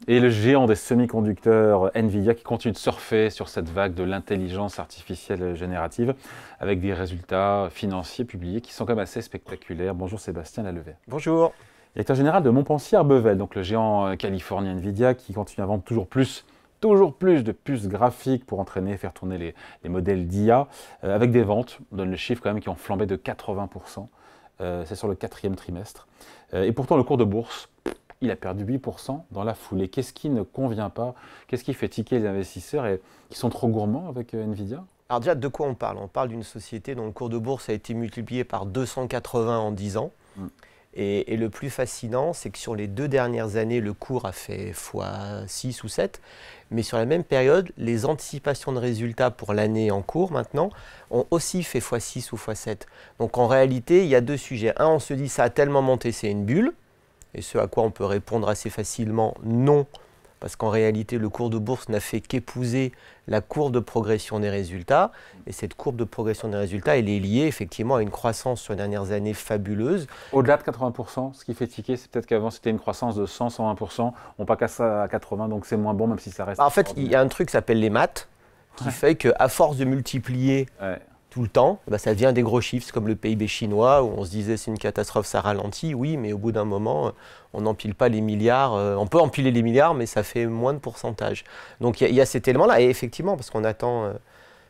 Et le géant des semi-conducteurs Nvidia qui continue de surfer sur cette vague de l'intelligence artificielle générative avec des résultats financiers publiés qui sont quand même assez spectaculaires. Bonjour Sébastien Lalevey. Bonjour. Directeur général de Montpensier-Arbevel, donc le géant californien Nvidia qui continue à vendre toujours plus de puces graphiques pour entraîner, faire tourner les modèles d'IA, avec des ventes, on donne le chiffre quand même, qui ont flambé de 80%. C'est sur le 4e trimestre. Et pourtant, le cours de bourse, il a perdu 8% dans la foulée. Qu'est-ce qui ne convient pas? Qu'est-ce qui fait tiquer les investisseurs et qui sont trop gourmands avec Nvidia? Alors déjà, de quoi on parle? On parle d'une société dont le cours de bourse a été multiplié par 280 en 10 ans. Et le plus fascinant, c'est que sur les 2 dernières années, le cours a fait x6 ou 7. Mais sur la même période, les anticipations de résultats pour l'année en cours maintenant ont aussi fait x6 ou x7. Donc en réalité, il y a 2 sujets. Un, on se dit ça a tellement monté, c'est une bulle. Et ce à quoi on peut répondre assez facilement, non. Parce qu'en réalité, le cours de bourse n'a fait qu'épouser la courbe de progression des résultats. Et cette courbe de progression des résultats, elle est liée effectivement à une croissance sur les dernières années fabuleuse. Au-delà de 80%, ce qui fait tiquer, c'est peut-être qu'avant c'était une croissance de 100, 120%. On pas qu'à ça à 80, donc c'est moins bon, même si ça reste. En fait, il y a un truc qui s'appelle les maths, qui fait qu'à force de multiplier tout le temps, ça devient des gros chiffres, comme le PIB chinois, où on se disait c'est une catastrophe, ça ralentit. Oui, mais au bout d'un moment, on n'empile pas les milliards. On peut empiler les milliards, mais ça fait moins de pourcentage. Donc il y a cet élément-là. Et effectivement, parce qu'on attend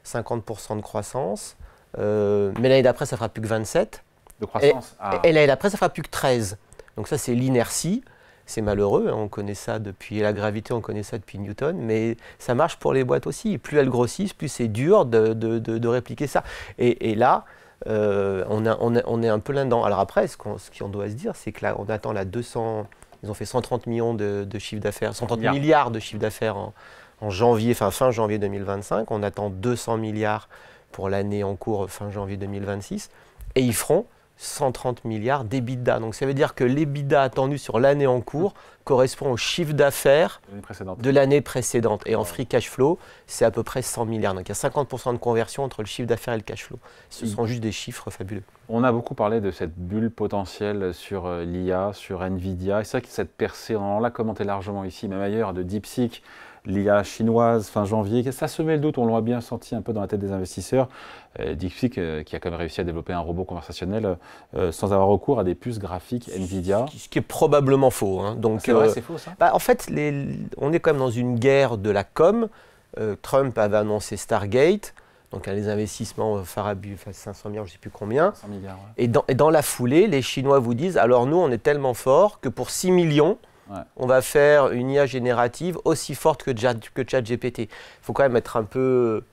50% de croissance, mais l'année d'après, ça fera plus que 27. De croissance. Et l'année d'après, ça fera plus que 13. Donc ça, c'est l'inertie. C'est malheureux, hein, on connaît ça depuis la gravité, on connaît ça depuis Newton, mais ça marche pour les boîtes aussi. Plus elles grossissent, plus c'est dur de répliquer ça. Et là, on est un peu là-dedans. Alors après, ce qu'on doit se dire, c'est que là, on attend la 200, ils ont fait 130 millions de chiffre d'affaires, 130 milliards de chiffre d'affaires en janvier, fin janvier 2025. On attend 200 milliards pour l'année en cours, fin janvier 2026. Et ils feront 130 milliards d'EBITDA. Donc ça veut dire que l'EBITDA attendu sur l'année en cours correspond au chiffre d'affaires de l'année précédente. Et en free cash flow, c'est à peu près 100 milliards. Donc il y a 50% de conversion entre le chiffre d'affaires et le cash flow. Ce sont juste des chiffres fabuleux. On a beaucoup parlé de cette bulle potentielle sur l'IA, sur Nvidia. Et c'est vrai que cette percée, on l'a commenté largement ici, même ailleurs, de DeepSeek, l'IA chinoise, fin janvier, ça semait le doute, on l'a bien senti un peu dans la tête des investisseurs. DeepSeek qui a quand même réussi à développer un robot conversationnel sans avoir recours à des puces graphiques Nvidia. Ce qui est probablement faux. Hein. C'est vrai, c'est faux ça? En fait, on est quand même dans une guerre de la com. Trump avait annoncé Stargate, donc les investissements farabuts, 500 milliards, je ne sais plus combien. 500 milliards, et dans la foulée, les Chinois vous disent, alors nous, on est tellement forts que pour 6 millions, on va faire une IA générative aussi forte que ChatGPT. Il faut quand même être un peu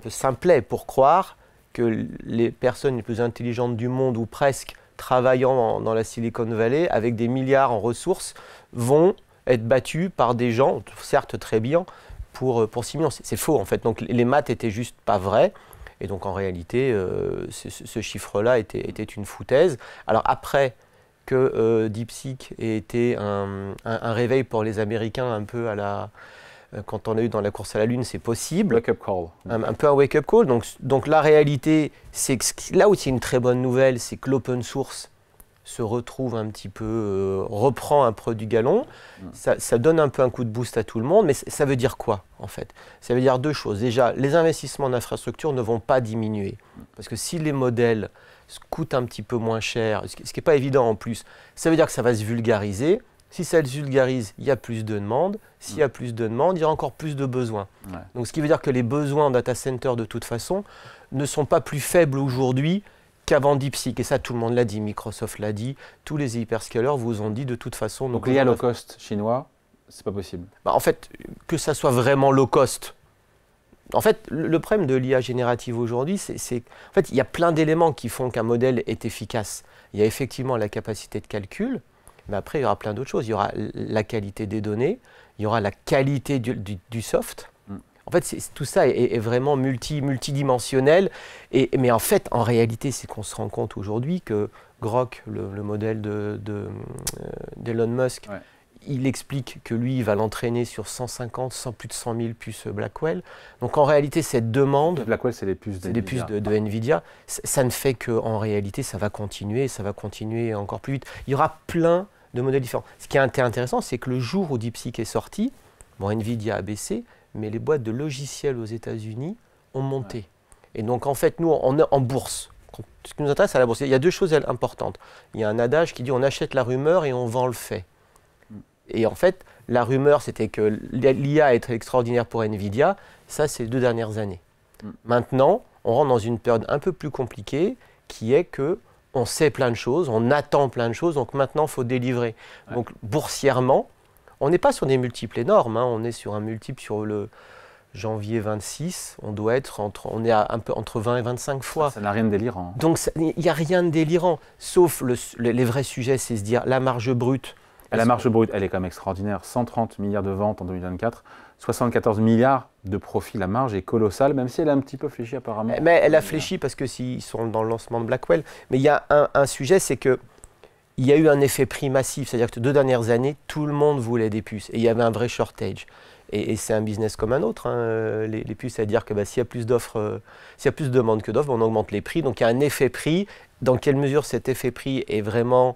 simplet pour croire que les personnes les plus intelligentes du monde, ou presque, travaillant dans la Silicon Valley, avec des milliards en ressources, vont être battues par des gens, certes très bien, pour 6 millions. C'est faux en fait. Donc les maths étaient juste pas vraies. Et donc en réalité, ce chiffre-là était une foutaise. Alors après que DeepSeek ait été un réveil pour les Américains un peu quand on a eu dans la course à la Lune, c'est possible. Wake-up call. Un peu un wake-up call. Donc la réalité, c'est que là où c'est une très bonne nouvelle, c'est que l'open source se retrouve un petit peu, reprend un peu du galon. Ça donne un peu un coup de boost à tout le monde, mais ça veut dire quoi en fait? Ça veut dire 2 choses. Déjà, les investissements en infrastructure ne vont pas diminuer. Parce que si les modèles coûtent un petit peu moins cher, ce qui n'est pas évident en plus, ça veut dire que ça va se vulgariser. Si ça se vulgarise, il y a plus de demandes. S'il y a plus de demandes, il y a encore plus de besoins. Donc ce qui veut dire que les besoins en data center, de toute façon, ne sont pas plus faibles aujourd'hui qu'avant DeepSeek. Et ça, tout le monde l'a dit, Microsoft l'a dit, tous les hyperscalers vous ont dit de toute façon. Donc l'IA low cost chinois, c'est pas possible. En fait, que ça soit vraiment low cost. En fait, le problème de l'IA générative aujourd'hui, c'est en fait, il y a plein d'éléments qui font qu'un modèle est efficace. Il y a effectivement la capacité de calcul, mais après, il y aura plein d'autres choses. Il y aura la qualité des données, il y aura la qualité du soft. En fait, tout ça est vraiment multidimensionnel. Mais en fait, en réalité, c'est qu'on se rend compte aujourd'hui que Grok, le modèle d'Elon Musk, il explique que lui, il va l'entraîner sur 150, plus de 100 000 puces Blackwell. Donc en réalité, cette demande... Blackwell, c'est les puces de Nvidia. Ça ne fait qu'en réalité, ça va continuer encore plus vite. Il y aura plein modèles différents. Ce qui est intéressant, c'est que le jour où DeepSeek est sorti, bon, Nvidia a baissé, mais les boîtes de logiciels aux États-Unis ont monté. Ouais. Et donc, en fait, nous, on est en bourse. Ce qui nous intéresse à la bourse, il y a deux choses importantes. Il y a un adage qui dit on achète la rumeur et on vend le fait. Et en fait, la rumeur, c'était que l'IA est extraordinaire pour Nvidia. Ça, c'est les 2 dernières années. Maintenant, on rentre dans une période un peu plus compliquée qui est que on sait plein de choses, on attend plein de choses, donc maintenant, il faut délivrer. Ouais. Donc, boursièrement, on n'est pas sur des multiples énormes, hein, on est sur un multiple sur le janvier 26, on doit être on est un peu entre 20 et 25 fois. Ça n'a rien de délirant. Donc, il n'y a rien de délirant, sauf les vrais sujets, c'est se dire la marge brute. La marge brute, elle est quand même extraordinaire. 130 milliards de ventes en 2024, 74 milliards de profit. La marge est colossale, même si elle a un petit peu fléchi apparemment. Mais elle a fléchi parce que s'ils sont dans le lancement de Blackwell. Mais il y a un sujet, c'est qu'il y a eu un effet prix massif. C'est-à-dire que 2 dernières années, tout le monde voulait des puces. Et il y avait un vrai shortage. Et c'est un business comme un autre, hein, les puces, c'est-à-dire que s'il y a plus d'offres, s'il y a plus de demandes que d'offres, on augmente les prix. Donc il y a un effet prix. Dans quelle mesure cet effet prix est vraiment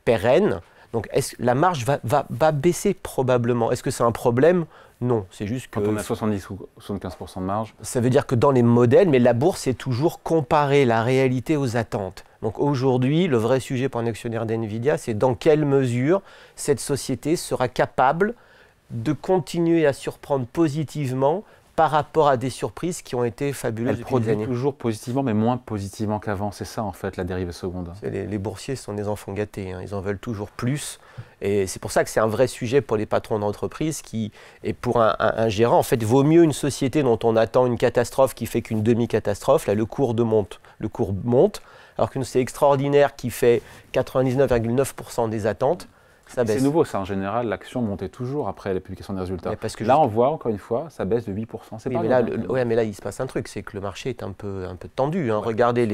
pérenne? Donc, la marge va baisser probablement. Est-ce que c'est un problème? Non, c'est juste que... Quand on a 70 ou 75% de marge. Ça veut dire que dans les modèles, mais la bourse, c'est toujours comparer la réalité aux attentes. Donc aujourd'hui, le vrai sujet pour un actionnaire d'NVIDIA, c'est dans quelle mesure cette société sera capable de continuer à surprendre positivement par rapport à des surprises qui ont été fabuleuses depuis des années. Elle produit toujours positivement, mais moins positivement qu'avant. C'est ça, en fait, la dérive seconde. Les boursiers sont des enfants gâtés. Hein. Ils en veulent toujours plus. Et c'est pour ça que c'est un vrai sujet pour les patrons d'entreprise et pour un gérant. En fait, il vaut mieux une société dont on attend une catastrophe qui fait qu'une demi-catastrophe. Là, le cours monte. Alors qu'une société extraordinaire qui fait 99,9% des attentes, ça baisse. C'est nouveau, ça. En général, l'action montait toujours après la publication des résultats. Là, on voit, encore une fois, ça baisse de 8%. C'est oui, pas mais là, il se passe un truc, c'est que le marché est un peu tendu. Hein. Ouais, regardez,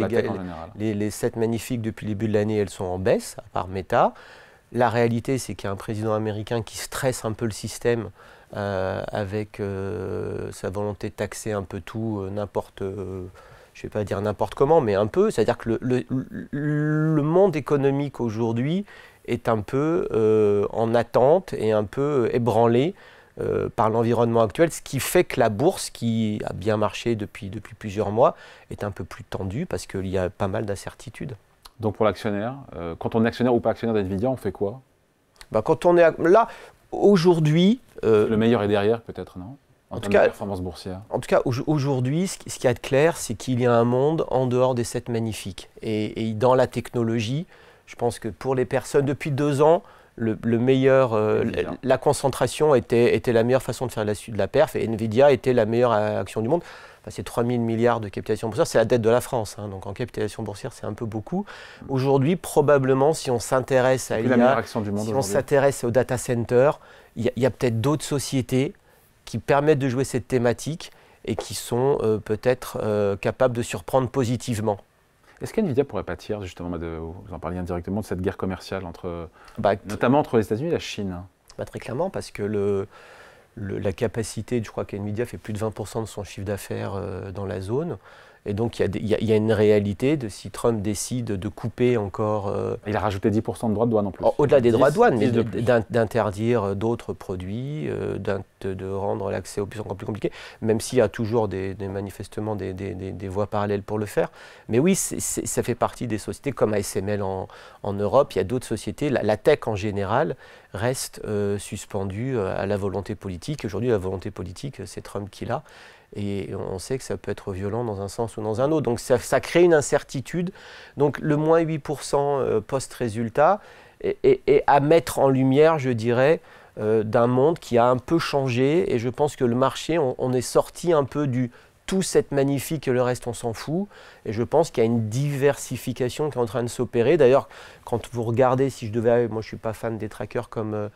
les 7 magnifiques, depuis le début de l'année, elles sont en baisse, à part Meta. La réalité, c'est qu'il y a un président américain qui stresse un peu le système avec sa volonté de taxer un peu tout, je ne vais pas dire n'importe comment, mais un peu. C'est-à-dire que le monde économique aujourd'hui est un peu en attente et un peu ébranlé par l'environnement actuel, ce qui fait que la bourse, qui a bien marché depuis plusieurs mois, est un peu plus tendue parce qu'il y a pas mal d'incertitudes. Donc pour l'actionnaire, quand on est actionnaire ou pas actionnaire d'NVIDIA, on fait quoi? Quand on est là, aujourd'hui... le meilleur est derrière peut-être, non? En tout cas, performance boursière. En tout cas, aujourd'hui, ce qu'il y a de clair, c'est qu'il y a un monde en dehors des 7 magnifiques. Et dans la technologie, je pense que pour les personnes, depuis 2 ans, le meilleur, la concentration était la meilleure façon de faire de la perf, et Nvidia était la meilleure action du monde. Enfin, c'est 3 000 milliards de capitalisation boursière, c'est la dette de la France, hein, donc en capitalisation boursière, c'est un peu beaucoup. Aujourd'hui, probablement, si on s'intéresse à l'IA, si on s'intéresse au data center, il y a peut-être d'autres sociétés qui permettent de jouer cette thématique et qui sont peut-être capables de surprendre positivement. Est-ce qu'NVIDIA pourrait pâtir, justement, vous en parliez indirectement, de cette guerre commerciale, notamment entre les États-Unis et la Chine? Très clairement, parce que la capacité, je crois qu'NVIDIA fait plus de 20% de son chiffre d'affaires dans la zone. Et donc, il y a une réalité de si Trump décide de couper encore... Il a rajouté 10% de droits de douane en plus. Au-delà des droits de douane, mais d'interdire d'autres produits, de rendre l'accès aux puces encore plus compliqué, même s'il y a toujours manifestement des voies parallèles pour le faire. Mais oui, ça fait partie des sociétés comme ASML en Europe. Il y a d'autres sociétés. La tech en général reste suspendue à la volonté politique. Aujourd'hui, la volonté politique, c'est Trump qui l'a. Et on sait que ça peut être violent dans un sens ou dans un autre. Donc ça crée une incertitude. Donc le moins 8% post-résultat est à mettre en lumière, je dirais, d'un monde qui a un peu changé. Et je pense que le marché, on est sorti un peu du tout cette magnifique et le reste on s'en fout. Et je pense qu'il y a une diversification qui est en train de s'opérer. D'ailleurs, quand vous regardez, si je devais... Moi je ne suis pas fan des trackers comme...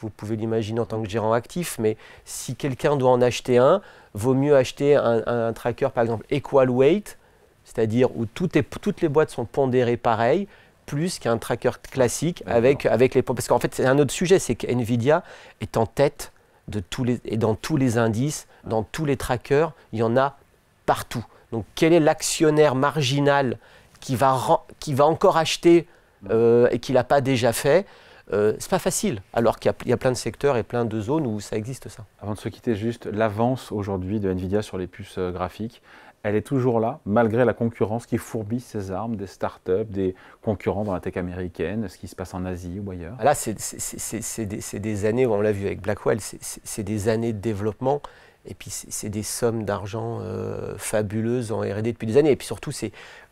Vous pouvez l'imaginer en tant que gérant actif, mais si quelqu'un doit en acheter un, vaut mieux acheter un tracker, par exemple, equal weight, c'est-à-dire où toutes les boîtes sont pondérées pareil, plus qu'un tracker classique avec les... Parce qu'en fait, c'est un autre sujet, c'est qu'NVIDIA est en tête et dans tous les indices, dans tous les trackers, il y en a partout. Donc, quel est l'actionnaire marginal qui va encore acheter et qui ne l'a pas déjà fait? c'est pas facile, alors qu'il y a plein de secteurs et plein de zones où ça existe ça. Avant de se quitter, juste l'avance aujourd'hui de Nvidia sur les puces graphiques, elle est toujours là, malgré la concurrence qui fourbit ses armes, des startups, des concurrents dans la tech américaine, ce qui se passe en Asie ou ailleurs. Là, c'est des années, on l'a vu avec Blackwell, c'est des années de développement, et puis c'est des sommes d'argent fabuleuses en R&D depuis des années. Et puis surtout,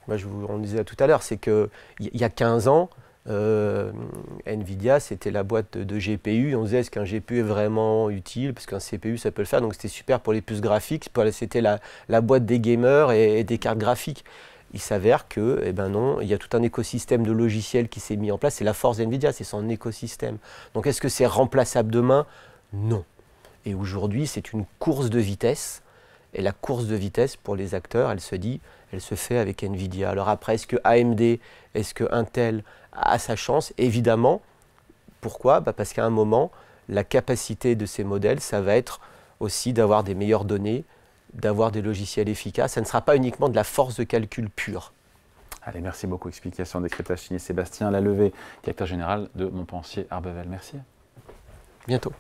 on disait tout à l'heure, c'est qu'il y a 15 ans, Nvidia, c'était la boîte de GPU. On se disait, est-ce qu'un GPU est vraiment utile? Parce qu'un CPU, ça peut le faire. Donc c'était super pour les puces graphiques. C'était la boîte des gamers et des cartes graphiques. Il s'avère que, eh ben non, il y a tout un écosystème de logiciels qui s'est mis en place. C'est la force d'Nvidia, c'est son écosystème. Donc est-ce que c'est remplaçable demain? Non. Et aujourd'hui, c'est une course de vitesse. Et la course de vitesse, pour les acteurs, elle se fait avec Nvidia. Alors après, est-ce que AMD, est-ce que Intel a sa chance? Évidemment. Pourquoi? Parce qu'à un moment, la capacité de ces modèles, ça va être aussi d'avoir des meilleures données, d'avoir des logiciels efficaces. Ça ne sera pas uniquement de la force de calcul pure. Allez, merci beaucoup. Explication, décryptage signé Sébastien Lalevé, directeur général de Montpensier Arbevel. Merci. Bientôt.